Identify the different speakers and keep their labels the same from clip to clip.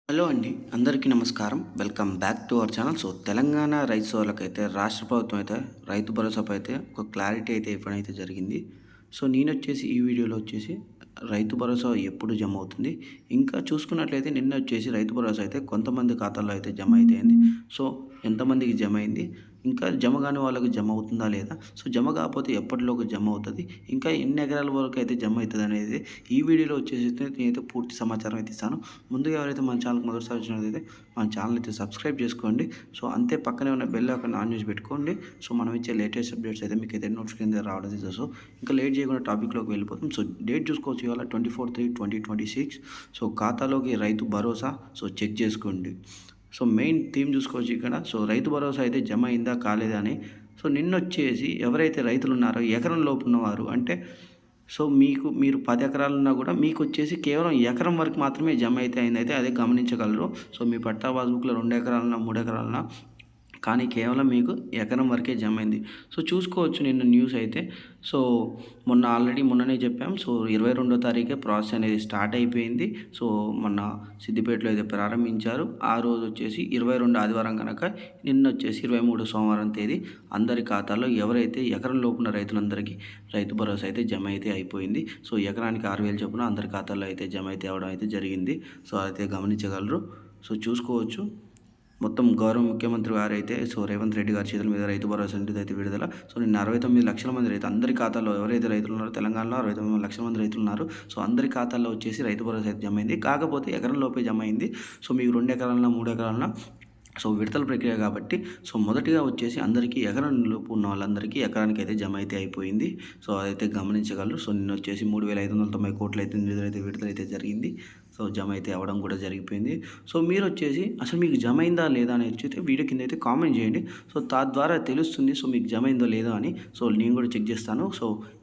Speaker 1: Hello అండి. అందరికీ నమస్కారం. Welcome back to our channel. Telangana రైతు సోదరులకైతే రాష్ట్ర ప్రభుత్వం అయితే రైతు భరోసాపై అయితే ఒక క్లారిటీ అయితే ఇవ్వడం అయితే జరిగింది. నేనొచ్చేసి ఈ వీడియోలో వచ్చేసి రైతు భరోసా ఎప్పుడు జమ అవుతుంది? ఇంకా చూసుకున్నట్లయితే నిన్న వచ్చేసి రైతు భరోసా అయితే కొంతమంది ఖాతాల్లో అయితే జమ అయితే అయింది. సో ఎంతమందికి జమ అయింది? ఇంకా జమ కాని వాళ్ళకి జమ అవుతుందా లేదా? జమ కాకపోతే ఎప్పటిలోగా జమ అవుతది? ఇంకా ఎన్ని ఎకరాల వరకు అయితే జమ అయితదనేది ఈ వీడియోలో వచ్చేసి నేనైతే పూర్తి సమాచారం అయితే ఇస్తాను. ముందుగా ఎవరైతే మన ఛానల్‌కి మొదటిసారి వచ్చినట్లయితే మన ఛానల్ అయితే సబ్స్క్రైబ్ చేసుకోండి. అంతే పక్కనే ఉన్న బెల్ ఐకాన్ ఆన్ చేసి పెట్టుకోండి. మనం ఇచ్చే లేటెస్ట్ అప్డేట్స్ అయితే మీకైతే నోటిఫికేషన్ ద్వారా రావడం అయితే ఇంకా లేట్ చేయకుండా టాపిక్‌లోకి వెళ్ళిపోతాం. డేట్ చూసుకోవచ్చు ఇవాళ 24/3/2026. ఖాతాలోకి రైతు భరోసా చెక్ చేసుకోండి. మెయిన్ థీమ్ చూసుకోవచ్చు ఇక్కడ. రైతు భరోసా అయితే జమ అయిందా కాలేదా అని. నిన్నొచ్చేసి ఎవరైతే రైతులున్నారో ఎకరం లోపు ఉన్నవారు అంటే మీరు 10 ఎకరాలున్నా కూడా మీకొచ్చేసి కేవలం ఎకరం వరకు మాత్రమే జమ అయితే అయిందయితే అదే గమనించగలరు. మీ పట్టా పాస్‌బుక్‌లో 2 ఎకరాలున్నా, 3 ఎకరాలున్నా కానీ కేవలం మీకు ఎకరం వరకే జమైంది. చూసుకోవచ్చు నిన్న న్యూస్ అయితే. సో మొన్ననే చెప్పాం. 22 తారీఖే ప్రాసెస్ అనేది స్టార్ట్ అయిపోయింది. మొన్న సిద్దిపేటలో అయితే ప్రారంభించారు. ఆ రోజు వచ్చేసి 22 ఆదివారం గనక నిన్నొచ్చేసి 23 సోమవారం తేదీ అందరి ఖాతాల్లో ఎవరైతే ఎకరం లోపున్న రైతులందరికీ రైతు భరోసా అయితే జమ అయితే అయిపోయింది. ఎకరానికి 6,000 చొప్పున అందరి ఖాతాల్లో అయితే జమ అయితే అవ్వడం అయితే జరిగింది. అయితే గమనించగలరు. చూసుకోవచ్చు. మొత్తం గౌరవ ముఖ్యమంత్రి గారైతే రేవంత్ రెడ్డి గారి చేతుల మీద రైతు భరోసా నిధిదైతే విడుదల. నిన్న 69 లక్షల మంది అందరి ఖాతాల్లో ఎవరైతే రైతులు ఉన్నారో తెలంగాణలో 69 లక్షల మంది రైతులున్నారు. అందరి ఖాతాల్లో వచ్చేసి రైతు భరోసా అయితే జమ అయింది. కాకపోతే ఎకరం లోపే జమ అయింది. మీకు 2 ఎకరాలన్నా, 3 ఎకరాలన్నా విడతల ప్రక్రియ కాబట్టి మొదటిగా వచ్చేసి అందరికీ ఎకరం లోపు ఉన్న వాళ్ళందరికీ ఎకరానికి అయితే జమ అయితే అయిపోయింది. అదైతే గమనించగలరు. నిన్న వచ్చేసి 3,590 కోట్లు అయితే నిధులైతే విడుదలైతే జరిగింది. జమ అయితే అవ్వడం కూడా జరిగిపోయింది. మీరొచ్చేసి అసలు మీకు జమ అయిందా లేదా అని వచ్చి వీడియో కింద అయితే కామెంట్ చేయండి. తద్వారా తెలుస్తుంది మీకు జమ అయిందో లేదో అని. నేను కూడా చెక్ చేస్తాను.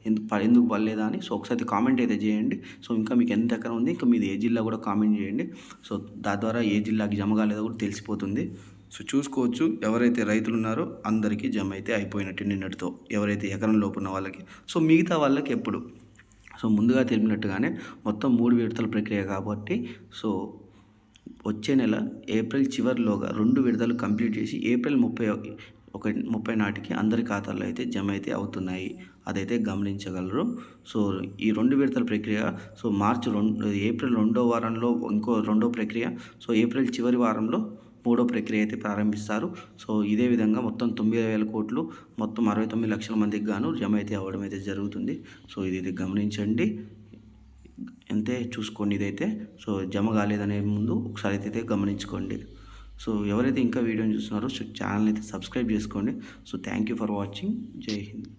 Speaker 1: ఎందుకు పడలేదా అని. ఒకసారి కామెంట్ అయితే చేయండి. ఇంకా మీకు ఎంత ఎకరం ఉంది, ఇంకా మీది ఏ జిల్లా కూడా కామెంట్ చేయండి. దాని ద్వారా ఏ జిల్లాకి జమ కాలేదో కూడా తెలిసిపోతుంది. చూసుకోవచ్చు ఎవరైతే రైతులు ఉన్నారో అందరికీ జమ అయితే అయిపోయినట్టు నిన్నటితో. ఎవరైతే ఎకరం లోపు ఉన్న వాళ్ళకి. మిగతా వాళ్ళకి ఎప్పుడు ముందుగా తెలిపినట్టుగానే మొత్తం 3 విడతల ప్రక్రియ కాబట్టి వచ్చే నెల ఏప్రిల్ చివరిలోగా 2 విడతలు కంప్లీట్ చేసి ఏప్రిల్ 30 నాటికి అందరి ఖాతాల్లో అయితే జమ అయితే అవుతున్నాయి. అదైతే గమనించగలరు. ఈ 2 విడతల ప్రక్రియ ఏప్రిల్ 2వ వారంలో ఇంకో రెండో ప్రక్రియ, ఏప్రిల్ చివరి వారంలో మూడో ప్రక్రియ అయితే ప్రారంభిస్తారు. ఇదే విధంగా మొత్తం 9,000 కోట్లు మొత్తం 69 లక్షల మందికి గాను జమ అయితే అవ్వడం అయితే జరుగుతుంది. ఇది గమనించండి. అంతే చూసుకోండి ఇదైతే. జమ కాలేదనే ముందు ఒకసారి అయితే గమనించుకోండి. ఎవరైతే ఇంకా వీడియోని చూస్తున్నారో ఛానల్ని అయితే సబ్స్క్రైబ్ చేసుకోండి. Thank you for watching. జై హింద్.